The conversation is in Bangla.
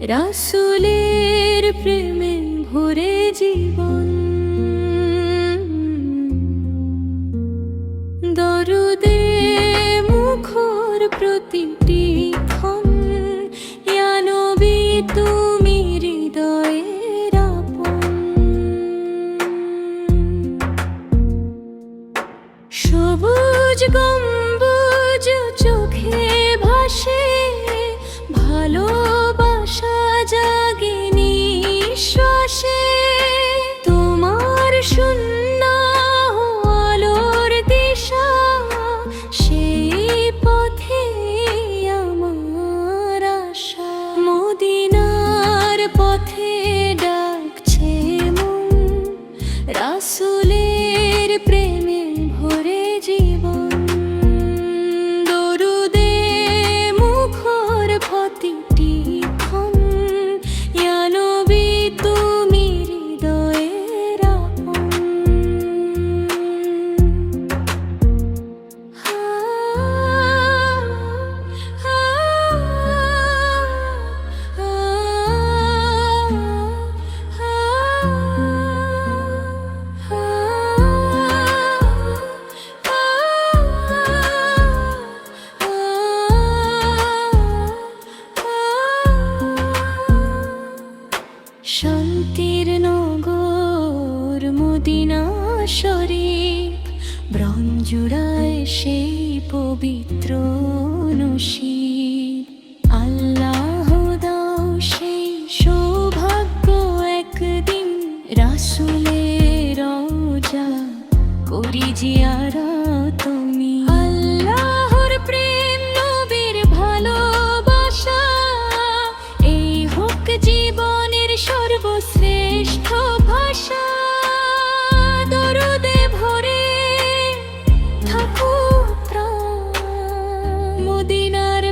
রাসূলের প্রেমে ভরে জীবন। দরুদে মুখর প্রতিটি ক্ষণ, ইয়া নবী তুমি হৃদয়ের আপন। সবুজ গম্বুজ চোখে ভাসে, ভালোবাসা জাগে নিঃশ্বাসে। তোমার শূন্য আলোর দিশা, সেই পথে আমার আশা। মদিনার পথে ডাকছে মন, রাসূলের প্রেমে ভরে জীবন। দরুদে মুখর প্রতিটি ক্ষণ, ইয়া নবী তুমি হৃদয়ের আপন। শান্তির নগর মদিনা শরীফ, ব্রঞ্জুড়ায় সেই পবিত্র নসিব। আল্লাহ দাও সেই সৌভাগ্য একদিন, রাসূলের রওজা করি জিয়ারত তুমি। আল্লাহর প্রেম নবীর ভালোবাসা, এই হোক জীবনের সর্বশ্রেষ্ঠ ভাষা। দরুদে ভরে থাকুক প্রাণ, মদিনার